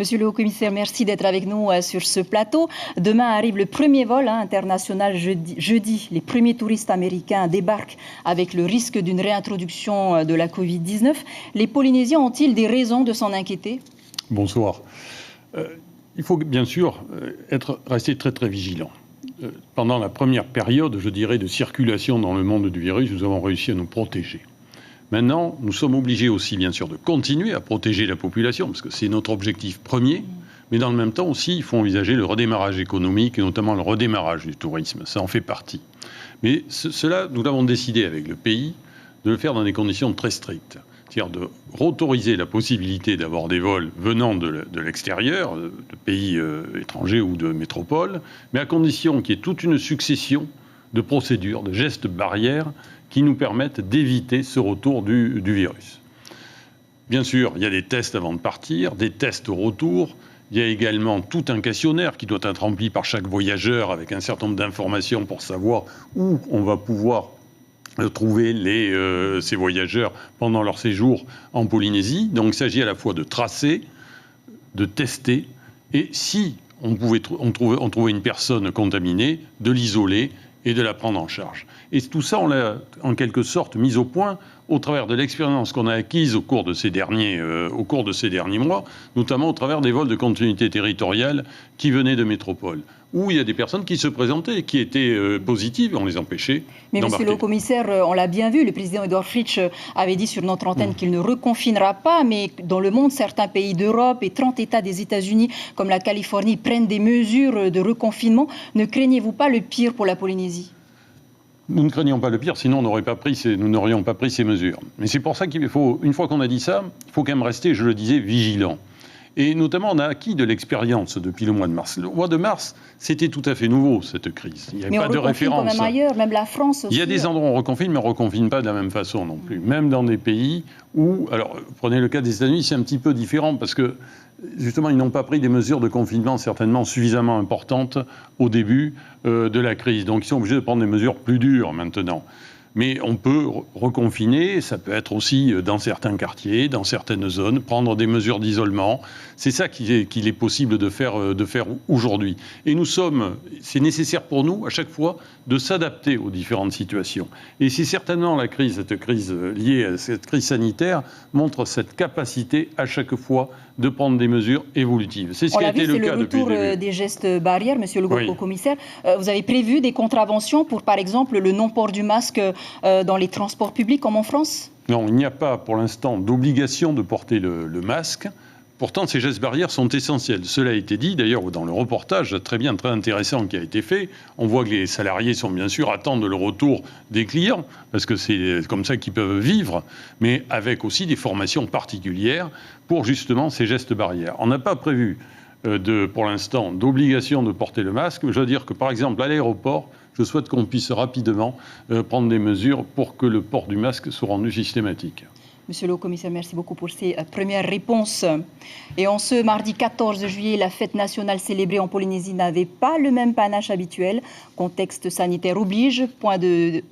Monsieur le haut-commissaire, merci d'être avec nous sur ce plateau. Demain arrive le premier vol international jeudi. Les premiers touristes américains débarquent avec le risque d'une réintroduction de la Covid-19. Les Polynésiens ont-ils des raisons de s'en inquiéter? Bonsoir. Il faut bien sûr rester très très vigilant. Pendant la première période, je dirais, de circulation dans le monde du virus, nous avons réussi à nous protéger. Maintenant, nous sommes obligés aussi, bien sûr, de continuer à protéger la population, parce que c'est notre objectif premier. Mais dans le même temps aussi, il faut envisager le redémarrage économique, et notamment le redémarrage du tourisme. Ça en fait partie. Mais cela, nous l'avons décidé avec le pays, de le faire dans des conditions très strictes. C'est-à-dire de réautoriser la possibilité d'avoir des vols venant de l'extérieur, de pays étrangers ou de métropoles, mais à condition qu'il y ait toute une succession de procédures, de gestes barrières qui nous permettent d'éviter ce retour du virus. Bien sûr, il y a des tests avant de partir, des tests au retour. Il y a également tout un questionnaire qui doit être rempli par chaque voyageur avec un certain nombre d'informations pour savoir où on va pouvoir trouver ces voyageurs pendant leur séjour en Polynésie. Donc il s'agit à la fois de tracer, de tester, et si on trouvait une personne contaminée, de l'isoler et de la prendre en charge. Et tout ça, on l'a en quelque sorte mis au point au travers de l'expérience qu'on a acquise au cours de ces derniers mois, notamment au travers des vols de continuité territoriale qui venaient de métropole, où il y a des personnes qui se présentaient, qui étaient positives, on les empêchait Mais d'embarquer. monsieur le commissaire, on l'a bien vu, le président Édouard Fritsch avait dit sur notre antenne qu'il ne reconfinera pas, mais dans le monde, certains pays d'Europe et 30 États des États-Unis, comme la Californie, prennent des mesures de reconfinement. Ne craignez-vous pas le pire pour la Polynésie ? Nous ne craignons pas le pire, sinon nous n'aurions pas pris ces mesures. Mais c'est pour ça qu'il faut, une fois qu'on a dit ça, il faut quand même rester, je le disais, vigilant. Et notamment, on a acquis de l'expérience depuis le mois de mars. Le mois de mars, c'était tout à fait nouveau, cette crise. Il n'y avait pas de référence. Mais on reconfine quand même ailleurs, même la France aussi. Il y a des endroits où on reconfine, mais on ne reconfine pas de la même façon non plus. Même dans des pays où... Alors, prenez le cas des États-Unis, c'est un petit peu différent parce que, justement, ils n'ont pas pris des mesures de confinement certainement suffisamment importantes au début de la crise. Donc, ils sont obligés de prendre des mesures plus dures maintenant. Mais on peut reconfiner, ça peut être aussi dans certains quartiers, dans certaines zones, prendre des mesures d'isolement. C'est ça qu'il est possible de faire aujourd'hui. Et c'est nécessaire pour nous, à chaque fois, de s'adapter aux différentes situations. Et c'est certainement cette crise liée à cette crise sanitaire montre cette capacité, à chaque fois, de prendre des mesures évolutives. C'est ce qui a été le cas depuis le début. On l'a vu, c'est le retour des gestes barrières, monsieur le haut-commissaire. Vous avez prévu des contraventions pour, par exemple, le non-port du masque dans les transports publics, comme en France ? Non, il n'y a pas, pour l'instant, d'obligation de porter le masque. Pourtant, ces gestes barrières sont essentiels. Cela a été dit, d'ailleurs, dans le reportage très intéressant qui a été fait. On voit que les salariés bien sûr, attendent le retour des clients, parce que c'est comme ça qu'ils peuvent vivre, mais avec aussi des formations particulières pour, justement, ces gestes barrières. On n'a pas prévu, pour l'instant, d'obligation de porter le masque. Je veux dire que, par exemple, à l'aéroport, je souhaite qu'on puisse rapidement prendre des mesures pour que le port du masque soit rendu systématique. Monsieur le haut-commissaire, merci beaucoup pour ces premières réponses. Et en ce mardi 14 juillet, la fête nationale célébrée en Polynésie n'avait pas le même panache habituel. Contexte sanitaire oblige, point de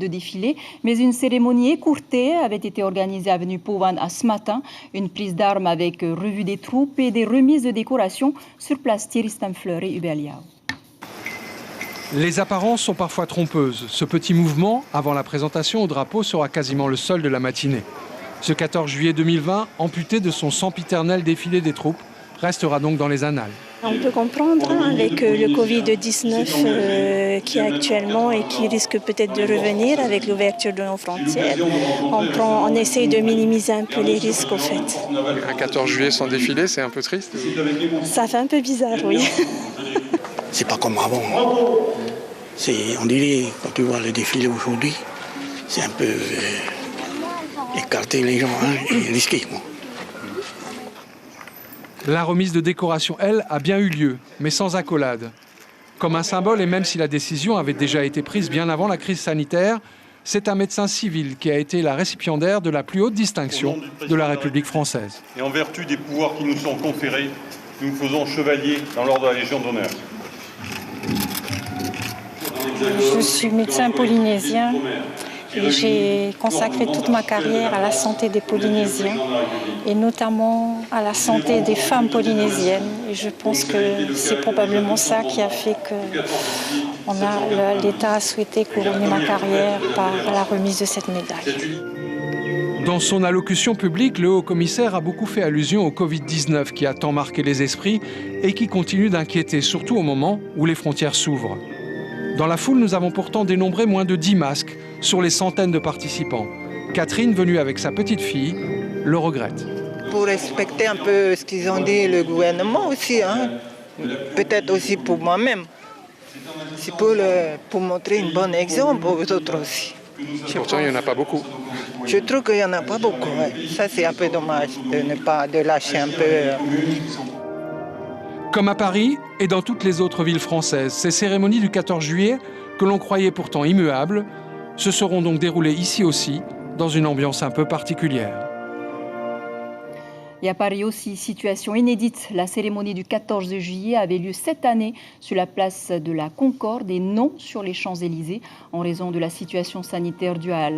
défilé. Mais une cérémonie écourtée avait été organisée à Avenue Pauvan ce matin. Une prise d'armes avec revue des troupes et des remises de décoration sur place Thierry Stamfleur et Hubert Liao. Les apparences sont parfois trompeuses. Ce petit mouvement, avant la présentation au drapeau, sera quasiment le seul de la matinée. Ce 14 juillet 2020, amputé de son sempiternel défilé des troupes, restera donc dans les annales. On peut comprendre avec le Covid-19 qui est actuellement et qui risque peut-être de revenir avec l'ouverture de nos frontières. On essaie de minimiser un peu les risques au fait. Un 14 juillet sans défilé, c'est un peu triste? Ça fait un peu bizarre, oui. C'est pas comme avant. On dirait, quand tu vois le défilé aujourd'hui, c'est un peu écarter les gens et risquer. Bon. La remise de décoration, elle, a bien eu lieu, mais sans accolade. Comme un symbole, et même si la décision avait déjà été prise bien avant la crise sanitaire, c'est un médecin civil qui a été la récipiendaire de la plus haute distinction de la République française. Et en vertu des pouvoirs qui nous sont conférés, nous nous faisons chevaliers dans l'ordre de la Légion d'honneur. Je suis médecin polynésien Et j'ai consacré toute ma carrière à la santé des Polynésiens et notamment à la santé des femmes polynésiennes. Et je pense que c'est probablement ça qui a fait que l'État a souhaité couronner ma carrière par la remise de cette médaille. Dans son allocution publique, le haut-commissaire a beaucoup fait allusion au Covid-19 qui a tant marqué les esprits et qui continue d'inquiéter, surtout au moment où les frontières s'ouvrent. Dans la foule, nous avons pourtant dénombré moins de 10 masques sur les centaines de participants. Catherine, venue avec sa petite fille, le regrette. Pour respecter un peu ce qu'ils ont dit le gouvernement aussi, hein. Peut-être aussi pour moi-même. C'est pour montrer un bon exemple aux autres aussi. Pourtant, il n'y en a pas beaucoup. Je trouve qu'il n'y en a pas beaucoup. Ouais. Ça, c'est un peu dommage de lâcher un peu. Comme à Paris et dans toutes les autres villes françaises, ces cérémonies du 14 juillet, que l'on croyait pourtant immuables, se seront donc déroulées ici aussi, dans une ambiance un peu particulière. Et à Paris aussi, situation inédite. La cérémonie du 14 juillet avait lieu cette année sur la place de la Concorde et non sur les Champs-Élysées en raison de la situation sanitaire due à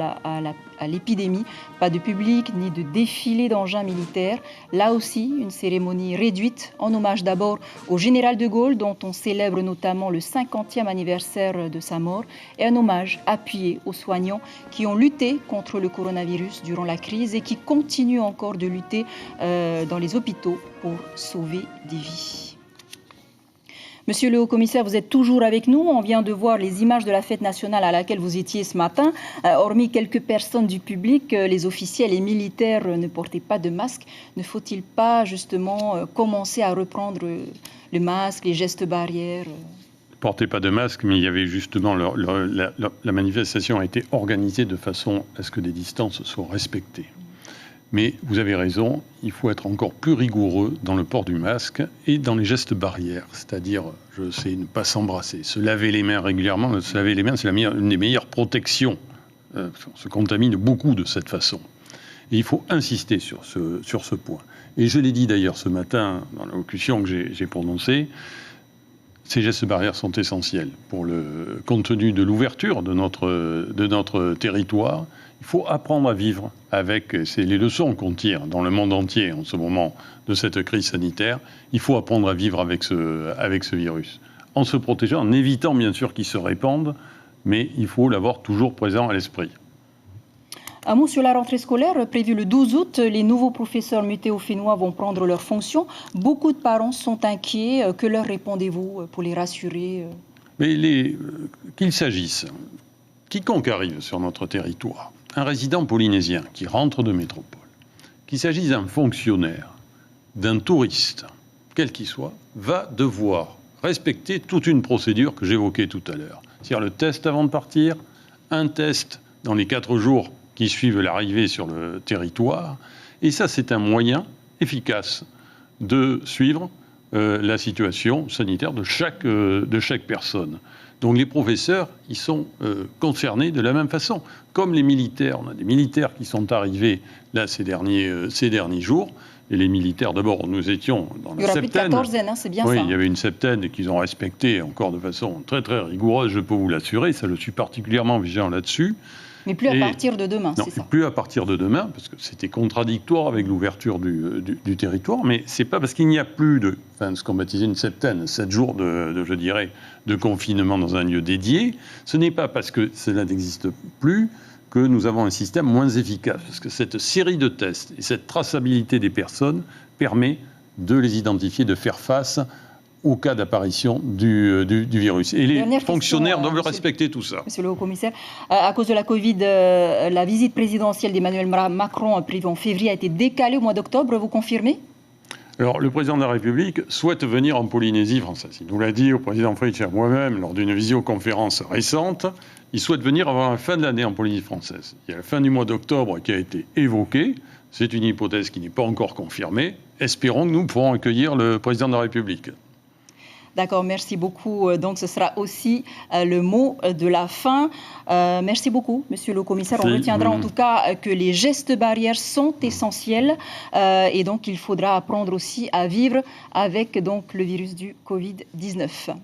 l'épidémie. Pas de public ni de défilé d'engins militaires. Là aussi, une cérémonie réduite en hommage d'abord au général de Gaulle dont on célèbre notamment le 50e anniversaire de sa mort et un hommage appuyé aux soignants qui ont lutté contre le coronavirus durant la crise et qui continuent encore de lutter dans les hôpitaux pour sauver des vies. Monsieur le Haut-Commissaire, vous êtes toujours avec nous. On vient de voir les images de la fête nationale à laquelle vous étiez ce matin. Hormis quelques personnes du public, les officiels et militaires ne portaient pas de masque. Ne faut-il pas justement commencer à reprendre le masque, les gestes barrières ? Ne portez pas de masque, mais il y avait justement la manifestation a été organisée de façon à ce que des distances soient respectées. Mais vous avez raison, il faut être encore plus rigoureux dans le port du masque et dans les gestes barrières, c'est-à-dire, je sais, ne pas s'embrasser, se laver les mains régulièrement. Se laver les mains, c'est une des meilleures protections. On se contamine beaucoup de cette façon. Et il faut insister sur ce point. Et je l'ai dit d'ailleurs ce matin dans l'allocution que j'ai prononcée, ces gestes barrières sont essentiels pour le compte tenu de l'ouverture de notre territoire. Il faut apprendre à vivre avec, c'est les leçons qu'on tire dans le monde entier en ce moment de cette crise sanitaire. Il faut apprendre à vivre avec ce virus, en se protégeant, en évitant bien sûr qu'il se répande, mais il faut l'avoir toujours présent à l'esprit. Un mot sur la rentrée scolaire prévue le 12 août. Les nouveaux professeurs mutés au Fénois vont prendre leurs fonctions. Beaucoup de parents sont inquiets. Que leur répondez-vous pour les rassurer ? Mais qu'il s'agisse, quiconque arrive sur notre territoire, un résident polynésien qui rentre de métropole, qu'il s'agisse d'un fonctionnaire, d'un touriste, quel qu'il soit, va devoir respecter toute une procédure que j'évoquais tout à l'heure. C'est-à-dire le test avant de partir, un test dans les 4 jours qui suivent l'arrivée sur le territoire. Et ça, c'est un moyen efficace de suivre la situation sanitaire de chaque personne. Donc les professeurs, ils sont concernés de la même façon. Comme les militaires, on a des militaires qui sont arrivés là ces derniers jours. Et les militaires, d'abord, nous étions dans la septaine. Il y aura plus de 14 hein, c'est bien oui, ça. Il y avait une septaine qu'ils ont respectée encore de façon très très rigoureuse, je peux vous l'assurer. Ça, je suis particulièrement vigilant là-dessus. Mais plus à partir de demain, c'est ça. Non, plus à partir de demain, parce que c'était contradictoire avec l'ouverture du territoire, mais c'est pas parce qu'il n'y a plus ce qu'on baptisait une septaine, 7 jours de confinement dans un lieu dédié, ce n'est pas parce que cela n'existe plus que nous avons un système moins efficace, parce que cette série de tests et cette traçabilité des personnes permet de les identifier, de faire face au cas d'apparition du virus. Et les fonctionnaires doivent respecter tout ça. Monsieur le Haut-Commissaire, à cause de la Covid, la visite présidentielle d'Emmanuel Macron prévue en février a été décalée au mois d'octobre, vous confirmez ? Alors, le président de la République souhaite venir en Polynésie française. Il nous l'a dit au président Fritsch et à moi-même lors d'une visioconférence récente. Il souhaite venir avant la fin de l'année en Polynésie française. Il y a la fin du mois d'octobre qui a été évoquée. C'est une hypothèse qui n'est pas encore confirmée. Espérons que nous pourrons accueillir le président de la République. D'accord, merci beaucoup. Donc, ce sera aussi le mot de la fin. Merci beaucoup, Monsieur le Commissaire. On retiendra en tout cas que les gestes barrières sont essentiels et donc il faudra apprendre aussi à vivre avec donc, le virus du Covid-19.